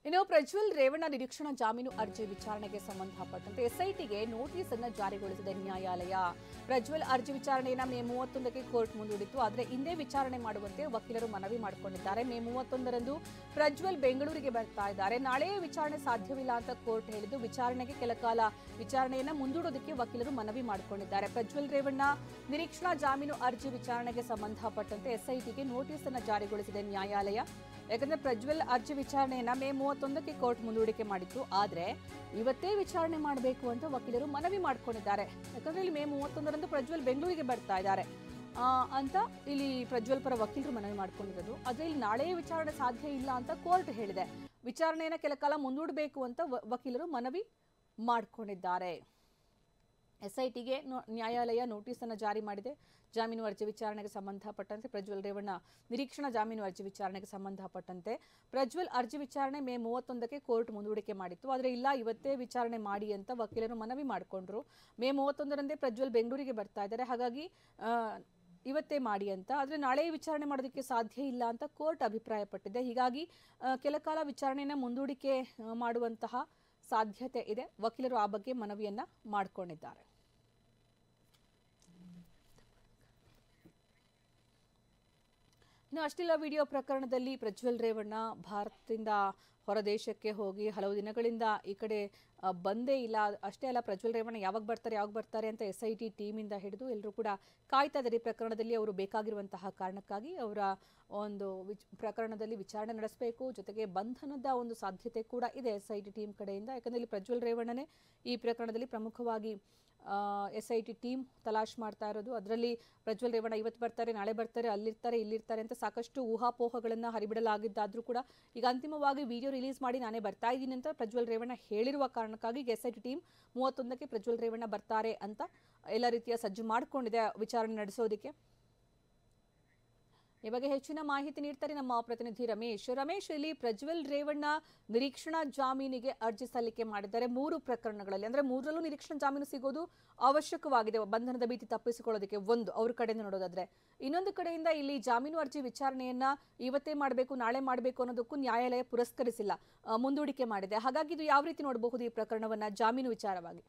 ಇನ್ನು ಪ್ರಜ್ವಲ್ ರೇವಣ್ಣ ನಿರೀಕ್ಷಣಾ ಜಾಮೀನು ಅರ್ಜಿ ವಿಚಾರಣೆಗೆ ಸಂಬಂಧಪಟ್ಟಂತೆ ಎಸ್ಐಟಿಗೆ ನೋಟಿಸ್ ಅನ್ನು ಜಾರಿಗೊಳಿಸಿದೆ ನ್ಯಾಯಾಲಯ. ಪ್ರಜ್ವಲ್ ಅರ್ಜಿ ವಿಚಾರಣೆಯನ್ನು ಮೇ 31ಕ್ಕೆ ಕೋರ್ಟ್ ಮುಂದೂಡಿತ್ತು. ಆದರೆ ಇಂದೇ ವಿಚಾರಣೆ ಮಾಡುವಂತೆ ವಕೀಲರು ಮನವಿ ಮಾಡಿಕೊಂಡಿದ್ದಾರೆ. ಮೇ 31ರಂದು ಪ್ರಜ್ವಲ್ ಬೆಂಗಳೂರಿಗೆ ಬರ್ತಾ ಇದ್ದಾರೆ. ನಾಳೆ ವಿಚಾರಣೆ ಸಾಧ್ಯವಿಲ್ಲ ಅಂತ ಕೋರ್ಟ್ ಹೇಳಿದ್ದು, ವಿಚಾರಣೆಗೆ ಕೆಲ ಕಾಲ ವಿಚಾರಣೆಯನ್ನು ಮುಂದೂಡೋದಕ್ಕೆ ವಕೀಲರು ಮನವಿ ಮಾಡಿಕೊಂಡಿದ್ದಾರೆ. ಪ್ರಜ್ವಲ್ ರೇವಣ್ಣ ನಿರೀಕ್ಷಣಾ ಜಾಮೀನು ಅರ್ಜಿ ವಿಚಾರಣೆಗೆ ಸಂಬಂಧಪಟ್ಟಂತೆ ಎಸ್ಐಟಿಗೆ ನೋಟಿಸ್ ಅನ್ನು ಜಾರಿಗೊಳಿಸಿದೆ ನ್ಯಾಯಾಲಯ. ಯಾಕಂದ್ರೆ ಪ್ರಜ್ವಲ್ ಅರ್ಜಿ ವಿಚಾರಣೆಯನ್ನ ಮೇ 31ಕ್ಕೆ ಕೋರ್ಟ್ ಮುಂದೂಡಿಕೆ ಮಾಡಿತ್ತು. ಆದ್ರೆ ಇವತ್ತೇ ವಿಚಾರಣೆ ಮಾಡಬೇಕು ಅಂತ ವಕೀಲರು ಮನವಿ ಮಾಡಿಕೊಂಡಿದ್ದಾರೆ. ಯಾಕಂದ್ರೆ ಇಲ್ಲಿ ಮೇ 31ರಂದು ಪ್ರಜ್ವಲ್ ಬೆಂಗಳೂರಿಗೆ ಬರ್ತಾ ಇದ್ದಾರೆ ಅಂತ ಇಲ್ಲಿ ಪ್ರಜ್ವಲ್ ಪರ ವಕೀಲರು ಮನವಿ ಮಾಡ್ಕೊಂಡಿರೋದು. ಆದ್ರೆ ಇಲ್ಲಿ ನಾಳೆ ವಿಚಾರಣೆ ಸಾಧ್ಯ ಇಲ್ಲ ಅಂತ ಕೋರ್ಟ್ ಹೇಳಿದೆ. ವಿಚಾರಣೆಯನ್ನ ಕೆಲ ಕಾಲ ಮುಂದೂಡಬೇಕು ಅಂತ ವಕೀಲರು ಮನವಿ ಮಾಡಿಕೊಂಡಿದ್ದಾರೆ. ಎಸ್ಐಟಿಗೆ ನ್ಯಾಯಾಲಯ ನೋಟಿಸ್ ಅನ್ನು ಜಾರಿ ಮಾಡಿದೆ. ಜಾಮೀನು ಅರ್ಜಿ ವಿಚಾರಣೆಗೆ ಸಂಬಂಧಪಟ್ಟಂತೆ ಪ್ರಜ್ವಲ್ ರೇವಣ್ಣ ನಿರೀಕ್ಷಣಾ ಜಾಮೀನು ಅರ್ಜಿ ವಿಚಾರಣೆಗೆ ಸಂಬಂಧಪಟ್ಟಂತೆ ಪ್ರಜ್ವಲ್ ಅರ್ಜಿ ವಿಚಾರಣೆ ಮೇ 31ಕ್ಕೆ ಕೋರ್ಟ್ ಮುಂದೂಡಿಕೆ ಮಾಡಿತ್ತು. ಆದರೆ ಇಲ್ಲ, ಇವತ್ತೇ ವಿಚಾರಣೆ ಮಾಡಿ ಅಂತ ವಕೀಲರು ಮನವಿ ಮಾಡಿಕೊಂಡ್ರು. ಮೇ 31ರಂದೇ ಪ್ರಜ್ವಲ್ ಬೆಂಗಳೂರಿಗೆ ಬರ್ತಾ ಇದ್ದಾರೆ. ಹಾಗಾಗಿ ಇವತ್ತೇ ಮಾಡಿ ಅಂತ. ಆದರೆ ನಾಳೆ ವಿಚಾರಣೆ ಮಾಡೋದಕ್ಕೆ ಸಾಧ್ಯ ಇಲ್ಲ ಅಂತ ಕೋರ್ಟ್ ಅಭಿಪ್ರಾಯಪಟ್ಟಿದೆ. ಹೀಗಾಗಿ ಕೆಲ ಕಾಲ ವಿಚಾರಣೆಯನ್ನು ಮುಂದೂಡಿಕೆ ಮಾಡುವಂತಹ ಸಾಧ್ಯತೆ ಇದೆ. ವಕೀಲರು ಆ ಬಗ್ಗೆ ಮನವಿಯನ್ನ ಮಾಡಿಕೊಂಡಿದ್ದಾರೆ. ಇನ್ನು ಅಶ್ಲೀಲ ವಿಡಿಯೋ ಪ್ರಕರಣದಲ್ಲಿ ಪ್ರಜ್ವಲ್ ರೇವಣ್ಣ ಭಾರತದಿಂದ ಹೊರದೇಶಕ್ಕೆ ಹೋಗಿ ಹಲವು ದಿನಗಳಿಂದ ಈ ಕಡೆ ಬಂದೇ ಇಲ್ಲ. ಅಷ್ಟೇ ಅಲ್ಲ, ಪ್ರಜ್ವಲ್ ರೇವಣ್ಣ ಯಾವಾಗ ಬರ್ತಾರೆ ಅಂತ ಎಸ್ಐಟಿ ಟೀಮಿಂದ ಹಿಡಿದು ಎಲ್ಲರೂ ಕೂಡ ಕಾಯ್ತಾ ಇದ್ದಾರೆ. ಈ ಪ್ರಕರಣದಲ್ಲಿ ಅವರು ಬೇಕಾಗಿರುವಂತಹ ಕಾರಣಕ್ಕಾಗಿ ಅವರ ಒಂದು ಪ್ರಕರಣದಲ್ಲಿ ವಿಚಾರಣೆ ನಡೆಸಬೇಕು. ಜೊತೆಗೆ ಬಂಧನದ ಒಂದು ಸಾಧ್ಯತೆ ಕೂಡ ಇದೆ ಎಸ್ಐಟಿ ಟೀಮ್ ಕಡೆಯಿಂದ. ಯಾಕಂದರೆ ಇಲ್ಲಿ ಪ್ರಜ್ವಲ್ ರೇವಣ್ಣನೇ ಈ ಪ್ರಕರಣದಲ್ಲಿ ಪ್ರಮುಖವಾಗಿ ಎಸ್ಐಟಿ ಟೀಮ್ ತಲಾಶ್ ಮಾಡ್ತಾ ಇರೋದು. ಅದರಲ್ಲಿ ಪ್ರಜ್ವಲ್ ರೇವಣ್ಣ ಇವತ್ತು ಬರ್ತಾರೆ, ನಾಳೆ ಬರ್ತಾರೆ, ಅಲ್ಲಿರ್ತಾರೆ, ಇಲ್ಲಿರ್ತಾರೆ ಅಂತ ಸಾಕಷ್ಟು ಊಹಾಪೋಹಗಳನ್ನು ಹರಿಬಿಡಲಾಗಿದ್ದಾದರೂ ಕೂಡ ಈಗ ಅಂತಿಮವಾಗಿ ವಿಡಿಯೋ ರಿಲೀಸ್ ಮಾಡಿ ನಾನೇ ಬರ್ತಾ ಇದ್ದೀನಿ ಅಂತ ಪ್ರಜ್ವಲ್ ರೇವಣ್ಣ ಹೇಳಿರುವ ಕಾರಣಕ್ಕಾಗಿ ಎಸ್ಐಟಿ ಟೀಮ್ 31ಕ್ಕೆ ಪ್ರಜ್ವಲ್ ರೇವಣ್ಣ ಬರ್ತಾರೆ ಅಂತ ಎಲ್ಲ ರೀತಿಯ ಸಜ್ಜು ಮಾಡಿಕೊಂಡಿದೆ ವಿಚಾರಣೆ ನಡೆಸೋದಕ್ಕೆ. ಈ ಬಗ್ಗೆ ಹೆಚ್ಚಿನ ಮಾಹಿತಿ ನೀಡ್ತಾರೆ ನಮ್ಮ ಪ್ರತಿನಿಧಿ ರಮೇಶ್. ಇಲ್ಲಿ ಪ್ರಜ್ವಲ್ ರೇವಣ್ಣ ನಿರೀಕ್ಷಣಾ ಜಾಮೀನಿಗೆ ಅರ್ಜಿ ಸಲ್ಲಿಕೆ ಮಾಡಿದ್ದಾರೆ 3 ಪ್ರಕರಣಗಳಲ್ಲಿ. ಅಂದ್ರೆ 3ರಲ್ಲೂ ನಿರೀಕ್ಷಣಾ ಜಾಮೀನು ಸಿಗೋದು ಅವಶ್ಯಕವಾಗಿದೆ ಬಂಧನದ ಭೀತಿ ತಪ್ಪಿಸಿಕೊಳ್ಳೋದಕ್ಕೆ. ಒಂದು ಅವ್ರ ಕಡೆಯಿಂದ ನೋಡೋದಾದ್ರೆ, ಇನ್ನೊಂದು ಕಡೆಯಿಂದ ಇಲ್ಲಿ ಜಾಮೀನು ಅರ್ಜಿ ವಿಚಾರಣೆಯನ್ನ ಇವತ್ತೇ ಮಾಡಬೇಕು, ನಾಳೆ ಮಾಡಬೇಕು ಅನ್ನೋದಕ್ಕೂ ನ್ಯಾಯಾಲಯ ಪುರಸ್ಕರಿಸಿಲ್ಲ, ಮುಂದೂಡಿಕೆ ಮಾಡಿದೆ. ಹಾಗಾಗಿ ಇದು ಯಾವ ರೀತಿ ನೋಡಬಹುದು ಈ ಪ್ರಕರಣವನ್ನ ಜಾಮೀನು ವಿಚಾರವಾಗಿ?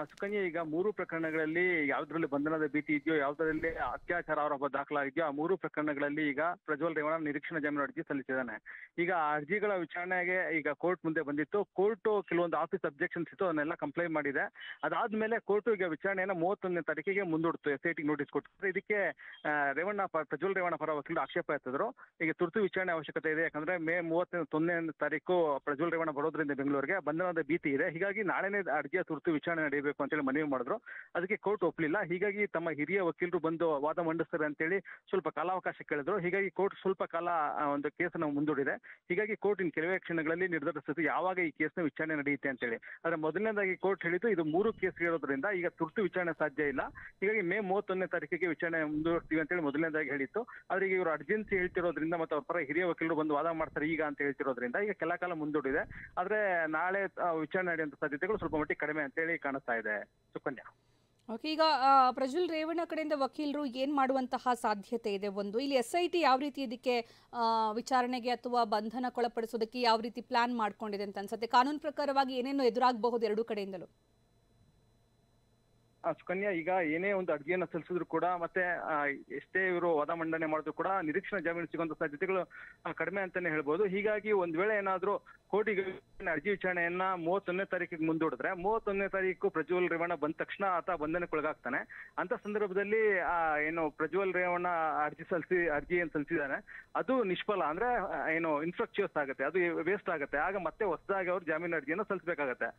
ಸುಕನ್ಯಾ, ಈಗ 3 ಪ್ರಕರಣಗಳಲ್ಲಿ ಯಾವ್ದ್ರಲ್ಲಿ ಬಂಧನದ ಭೀತಿ ಇದೆಯೋ, ಯಾವ್ದ್ರಲ್ಲಿ ಅತ್ಯಾಚಾರ ಆರೋಪ ದಾಖಲಾಗಿದೆಯೋ ಆ 3 ಪ್ರಕರಣಗಳಲ್ಲಿ ಈಗ ಪ್ರಜ್ವಲ್ ರೇವಣ್ಣ ನಿರೀಕ್ಷಣಾ ಜಾಮೀನು ಅರ್ಜಿ ಸಲ್ಲಿಸಿದ್ದಾನೆ. ಈಗ ಅರ್ಜಿಗಳ ವಿಚಾರಣೆಗೆ ಈಗ ಕೋರ್ಟ್ ಮುಂದೆ ಬಂದಿತ್ತು. ಕೋರ್ಟ್ ಕೆಲವೊಂದು ಆಫೀಸ್ ಅಬ್ಜೆಕ್ಷನ್ಸ್ ಇತ್ತು, ಅದನ್ನೆಲ್ಲ ಕಂಪ್ಲೇಂಟ್ ಮಾಡಿದೆ. ಅದಾದ್ಮೇಲೆ ಕೋರ್ಟ್ ಈಗ ವಿಚಾರಣೆಯನ್ನ 31ನೇ ತಾರೀಕಿಗೆ ಮುಂದೂಡ್ತು, ಎಸ್ಐಟಿ ನೋಟಿಸ್ ಕೊಟ್ಟು. ಇದಕ್ಕೆ ಪ್ರಜ್ವಲ್ ರೇವಣ್ಣ ಪರ ವಕೀಲರು ಆಕ್ಷೇಪ ಎತ್ತಿದ್ರು. ಈಗ ತುರ್ತು ವಿಚಾರಣೆ ಅವಶ್ಯಕತೆ ಇದೆ. ಯಾಕಂದ್ರೆ ಮೇ 31ನೇ ತಾರೀಕು ಪ್ರಜ್ವಲ್ ರೇವಣ್ಣ ಬರೋದ್ರಿಂದ ಬೆಂಗಳೂರಿಗೆ ಬಂಧನದ ಭೀತಿ ಇದೆ. ಹೀಗಾಗಿ ನಾಳೆನೇ ಅರ್ಜಿಯ ತುರ್ತು ವಿಚಾರಣೆ ಬೇಕು ಅಂತೇಳಿ ಮನವಿ ಮಾಡಿದ್ರು. ಅದಕ್ಕೆ ಕೋರ್ಟ್ ಒಪ್ಪಲಿಲ್ಲ. ಹೀಗಾಗಿ ತಮ್ಮ ಹಿರಿಯ ವಕೀಲರು ಬಂದು ವಾದ ಮಂಡಿಸ್ತಾರೆ ಅಂತೇಳಿ ಸ್ವಲ್ಪ ಕಾಲಾವಕಾಶ ಕೇಳಿದ್ರು. ಹೀಗಾಗಿ ಕೋರ್ಟ್ ಸ್ವಲ್ಪ ಕಾಲ ಒಂದು ಕೇಸನ್ನು ಮುಂದೂಡಿದೆ. ಹೀಗಾಗಿ ಕೋರ್ಟ್ ಇನ್ ಕೆಲವೇ ಕ್ಷಣಗಳಲ್ಲಿ ನಿರ್ಧರಿಸಿತು ಯಾವಾಗ ಈ ಕೇಸ್ನ ವಿಚಾರಣೆ ನಡೆಯುತ್ತೆ ಅಂತೇಳಿ. ಆದ್ರೆ ಮೊದಲನೇದಾಗಿ ಕೋರ್ಟ್ ಹೇಳಿದ್ದು ಇದು 3 ಕೇಸ್ ಇರೋದ್ರಿಂದ ಈಗ ತುರ್ತು ವಿಚಾರಣೆ ಸಾಧ್ಯ ಇಲ್ಲ. ಹೀಗಾಗಿ ಮೇ 31ನೇ ತಾರೀಕಿಗೆ ವಿಚಾರಣೆ ಮುಂದೂಡ್ತೀವಿ ಅಂತೇಳಿ ಮೊದಲನೇದಾಗಿ ಹೇಳಿತ್ತು. ಆದ್ರೆ ಈಗ ಇವರು ಅರ್ಜೆನ್ಸಿ ಹೇಳ್ತಿರೋದ್ರಿಂದ ಮತ್ತೆ ಅವ್ರ ಪರ ಹಿರಿಯ ವಕೀಲರು ಬಂದು ವಾದ ಮಾಡ್ತಾರೆ ಈಗ ಅಂತ ಹೇಳ್ತಿರೋದ್ರಿಂದ ಈಗ ಕೆಲ ಕಾಲ ಮುಂದೂಡಿದೆ. ಆದ್ರೆ ನಾಳೆ ವಿಚಾರಣೆ ನಡೆಯುವಂತ ಸಾಧ್ಯತೆಗಳು ಸ್ವಲ್ಪ ಮಟ್ಟಿಗೆ ಕಡಿಮೆ ಅಂತೇಳಿ ಕಾಣಿಸ್ತಾ ಇದೆ. ಸುಕನ್ಯಾ, ಓಕೆ, ಈಗ ಪ್ರಜ್ವಲ್ ರೇವಣ್ಣ ಕಡೆಯಿಂದ ವಕೀಲರು ಏನ್ ಮಾಡುವಂತಹ ಸಾಧ್ಯತೆ ಇದೆ? ಒಂದು, ಇಲ್ಲಿ ಎಸ್ಐಟಿ ಯಾವ ರೀತಿ ಇದಕ್ಕೆ ವಿಚಾರಣೆಗೆ ಅಥವಾ ಬಂಧನಕ್ಕೊಳಪಡಿಸೋದಕ್ಕೆ ಯಾವ ರೀತಿ ಪ್ಲಾನ್ ಮಾಡ್ಕೊಂಡಿದೆ ಅಂತ ಅನ್ಸುತ್ತೆ? ಕಾನೂನು ಪ್ರಕಾರವಾಗಿ ಏನೇನು ಎದುರಾಗಬಹುದು ಎರಡೂ ಕಡೆಯಿಂದಲೂ? ಸುಕನ್ಯಾ, ಈಗ ಏನೇ ಒಂದು ಅರ್ಜಿಯನ್ನ ಸಲ್ಲಿಸಿದ್ರು ಕೂಡ ಮತ್ತೆ ಎಷ್ಟೇ ಇವರು ವಾದ ಮಂಡನೆ ಮಾಡಿದ್ರು ಕೂಡ ನಿರೀಕ್ಷಣಾ ಜಾಮೀನು ಸಿಗುವಂತ ಸಾಧ್ಯತೆಗಳು ಕಡಿಮೆ ಅಂತಾನೆ ಹೇಳ್ಬೋದು. ಹೀಗಾಗಿ ಒಂದ್ ವೇಳೆ ಏನಾದ್ರೂ ಕೋರ್ಟಿಗೆ ಅರ್ಜಿ ವಿಚಾರಣೆಯನ್ನ 31ನೇ ತಾರೀಕಿಗೆ ಮುಂದೂಡಿದ್ರೆ 31ನೇ ತಾರೀಕು ಪ್ರಜ್ವಲ್ ರೇವಣ್ಣ ಬಂದ ತಕ್ಷಣ ಆತ ಬಂಧನಕ್ಕೊಳಗಾಗ್ತಾನೆ. ಅಂತ ಸಂದರ್ಭದಲ್ಲಿ ಏನು ಪ್ರಜ್ವಲ್ ರೇವಣ್ಣ ಅರ್ಜಿ ಏನ್ ಸಲ್ಲಿಸಿದಾನೆ ಅದು ನಿಷ್ಫಲ, ಅಂದ್ರೆ ಏನು ಇನ್ಫ್ರಕ್ಚುಯಸ್ ಆಗುತ್ತೆ, ಅದು ವೇಸ್ಟ್ ಆಗುತ್ತೆ. ಆಗ ಮತ್ತೆ ಹೊಸದಾಗಿ ಅವ್ರು ಜಾಮೀನು ಅರ್ಜಿಯನ್ನ ಸಲ್ಲಿಸಬೇಕಾಗತ್ತೆ.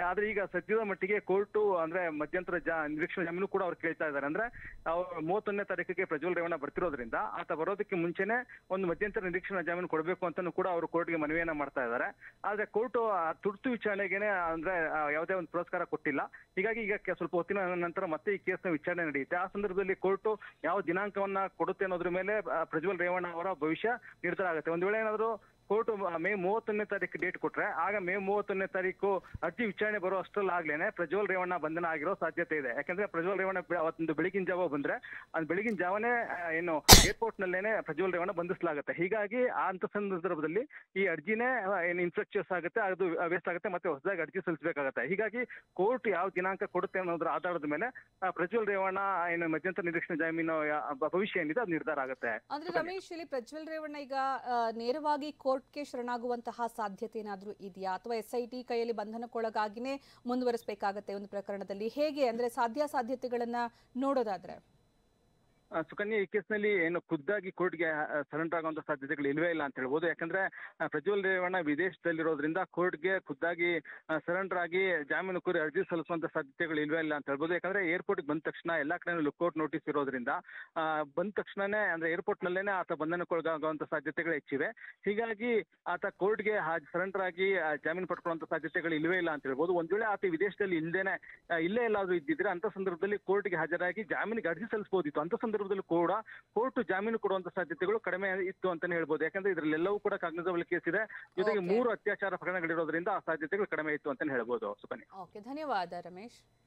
ಆದ್ರೆ ಈಗ ಸದ್ಯದ ಮಟ್ಟಿಗೆ ಕೋರ್ಟು ಅಂದ್ರೆ ಮಧ್ಯಂತರ ನಿರೀಕ್ಷಣಾ ಜಾಮೀನು ಕೂಡ ಅವ್ರು ಕೇಳ್ತಾ ಇದ್ದಾರೆ. ಅಂದ್ರೆ ಅವ್ರು 31ನೇ ತಾರೀಕಿಗೆ ಪ್ರಜ್ವಲ್ ರೇವಣ್ಣ ಬರ್ತಿರೋದ್ರಿಂದ ಆತ ಬರೋದಕ್ಕೆ ಮುಂಚೆನೆ ಒಂದು ಮಧ್ಯಂತರ ನಿರೀಕ್ಷಣಾ ಜಾಮೀನು ಕೊಡಬೇಕು ಅಂತಾನು ಕೂಡ ಅವರು ಕೋರ್ಟ್ಗೆ ಮನವಿಯನ್ನ ಮಾಡ್ತಾ ಇದ್ದಾರೆ. ಆದ್ರೆ ಕೋರ್ಟ್ ತುರ್ತು ವಿಚಾರಣೆಗೆನೆ ಅಂದ್ರೆ ಯಾವುದೇ ಒಂದು ಪುರಸ್ಕಾರ ಕೊಟ್ಟಿಲ್ಲ. ಹೀಗಾಗಿ ಈಗ ಸ್ವಲ್ಪ ಹೊತ್ತಿನ ನಂತರ ಮತ್ತೆ ಈ ಕೇಸ್ನ ವಿಚಾರಣೆ ನಡೆಯುತ್ತೆ. ಆ ಸಂದರ್ಭದಲ್ಲಿ ಕೋರ್ಟ್ ಯಾವ ದಿನಾಂಕವನ್ನ ಕೊಡುತ್ತೆ ಅನ್ನೋದ್ರ ಮೇಲೆ ಪ್ರಜ್ವಲ್ ರೇವಣ್ಣ ಅವರ ಭವಿಷ್ಯ ನಿರ್ಧಾರ ಆಗುತ್ತೆ. ಒಂದ್ ವೇಳೆ ಏನಾದ್ರು ಕೋರ್ಟ್ ಮೇ 31ನೇ ತಾರೀಕು ಡೇಟ್ ಕೊಟ್ರೆ ಆಗ ಮೇ 31ನೇ ತಾರೀಕು ಅರ್ಜಿ ವಿಚಾರಣೆ ಬರೋ ಅಷ್ಟರಲ್ಲಾಗ್ಲೇನೆ ಪ್ರಜ್ವಲ್ ರೇವಣ್ಣ ಬಂಧನ ಆಗಿರೋ ಸಾಧ್ಯತೆ ಇದೆ. ಯಾಕಂದ್ರೆ ಪ್ರಜ್ವಲ್ ರೇವಣ್ಣ ಅವತ್ತೊಂದು ಬೆಳಗಿನ ಜಾವ ಬಂದ್ರೆ ಅದು ಬೆಳಗಿನ ಜಾವನೇ ಏನು ಏರ್ಪೋರ್ಟ್ ನಲ್ಲೇನೆ ಪ್ರಜ್ವಲ್ ರೇವಣ್ಣ ಬಂಧಿಸಲಾಗುತ್ತೆ. ಹೀಗಾಗಿ ಅಂತ ಸಂದರ್ಭದಲ್ಲಿ ಈ ಅರ್ಜಿನೇ ಏನು ಇನ್ಫ್ರಕ್ಚರ್ಸ್ ಆಗುತ್ತೆ, ಅದು ವೇಸ್ಟ್ ಆಗುತ್ತೆ, ಮತ್ತೆ ಹೊಸದಾಗಿ ಅರ್ಜಿ ಸಲ್ಲಿಸಬೇಕಾಗುತ್ತೆ. ಹೀಗಾಗಿ ಕೋರ್ಟ್ ಯಾವ ದಿನಾಂಕ ಕೊಡುತ್ತೆ ಅನ್ನೋದ್ರ ಆಧಾರದ ಮೇಲೆ ಪ್ರಜ್ವಲ್ ರೇವಣ್ಣ ಏನು ಮಧ್ಯಂತರ ನಿರೀಕ್ಷಣಾ ಜಾಮೀನು ಭವಿಷ್ಯ ಏನಿದೆ ಅದು ನಿರ್ಧಾರ ಆಗುತ್ತೆ. ಅಂದ್ರೆ ರಮೇಶ್, ಇಲ್ಲಿ ಪ್ರಜ್ವಲ್ ರೇವಣ್ಣ ಈಗ ನೇರವಾಗಿ ಕೋರ್ಟ್ಗೆ ಶರಣಾಗುವಂತಹ ಸಾಧ್ಯತೆ ಏನಾದ್ರೂ ಇದೆಯಾ, ಅಥವಾ SIT ಕೈಯಲ್ಲಿ ಬಂಧನಕ್ಕೊಳಗಾಗಿನೇ ಮುಂದುವರಿಸಬೇಕಾಗತ್ತೆ ಒಂದು ಪ್ರಕರಣದಲ್ಲಿ? ಹೇಗೆ ಅಂದ್ರೆ ಸಾಧ್ಯತೆಗಳನ್ನ ನೋಡೋದಾದ್ರೆ? ಸುಕನ್ಯಾ, ಈ ಕೇಸ್ನಲ್ಲಿ ಏನು ಖುದ್ದಾಗಿ ಕೋರ್ಟ್ಗೆ ಸರೆಂಡರ್ ಆಗುವಂತ ಸಾಧ್ಯತೆಗಳು ಇಲ್ವೇ ಇಲ್ಲ ಅಂತ ಹೇಳ್ಬೋದು. ಯಾಕಂದ್ರೆ ಪ್ರಜ್ವಲ್ ರೇವಣ್ಣ ವಿದೇಶದಲ್ಲಿರೋದ್ರಿಂದ ಕೋರ್ಟ್ಗೆ ಖುದ್ದಾಗಿ ಸರೆಂಡರ್ ಆಗಿ ಜಾಮೀನು ಕೋರಿ ಅರ್ಜಿ ಸಲ್ಲಿಸುವಂತ ಸಾಧ್ಯತೆಗಳು ಇಲ್ವೇ ಇಲ್ಲ ಅಂತ ಹೇಳ್ಬೋದು. ಯಾಕಂದ್ರೆ ಏರ್ಪೋರ್ಟ್ ಬಂದ ತಕ್ಷಣ ಎಲ್ಲಾ ಕಡೆ ಲುಕ್ಔಟ್ ನೋಟಿಸ್ ಇರೋದ್ರಿಂದ ಬಂದ ತಕ್ಷಣನೇ ಅಂದ್ರೆ ಏರ್ಪೋರ್ಟ್ ನಲ್ಲೇನೆ ಆತ ಬಂಧನಕ್ಕೊಳಗಾಗುವಂತ ಸಾಧ್ಯತೆಗಳು ಹೆಚ್ಚಿವೆ. ಹೀಗಾಗಿ ಆತ ಕೋರ್ಟ್ಗೆ ಸರೆಂಡರ್ ಆಗಿ ಜಾಮೀನು ಪಡ್ಕೊಳ್ಳುವಂತ ಸಾಧ್ಯತೆಗಳು ಇಲ್ವೇ ಇಲ್ಲ ಅಂತ ಹೇಳ್ಬೋದು. ಒಂದ್ ವೇಳೆ ಆತ ವಿದೇಶದಲ್ಲಿ ಇಲ್ಲೇ ಎಲ್ಲಾದ್ರೂ ಇದ್ದಿದ್ರೆ ಅಂತ ಸಂದರ್ಭದಲ್ಲಿ ಕೋರ್ಟ್ಗೆ ಹಾಜರಾಗಿ ಜಾಮೀನಿಗೆ ಅರ್ಜಿ ಸಲ್ಲಿಸಬಹುದಿತ್ತು. ಅಂತ ಸಂದರ್ಭದಲ್ಲಿ ಕೂಡ ಕೋರ್ಟ್ ಜಾಮೀನು ಕೊಡುವಂತ ಸಾಧ್ಯತೆಗಳು ಕಡಿಮೆ ಇತ್ತು ಅಂತಾನೆ ಹೇಳ್ಬೋದು. ಯಾಕಂದ್ರೆ ಇದ್ರಲ್ಲೆಲ್ಲವೂ ಕೂಡ ಕಾಗ್ನಿಸಬಲ್ ಕೇಸ್ ಇದೆ, ಜೊತೆಗೆ 3 ಅತ್ಯಾಚಾರ ಪ್ರಕರಣಗಳಿರೋದ್ರಿಂದ ಆ ಸಾಧ್ಯತೆಗಳು ಕಡಿಮೆ ಇತ್ತು ಅಂತಾನೆ ಹೇಳ್ಬೋದು. ಸುಕನ್ಯಾ, ಧನ್ಯವಾದ ರಮೇಶ್.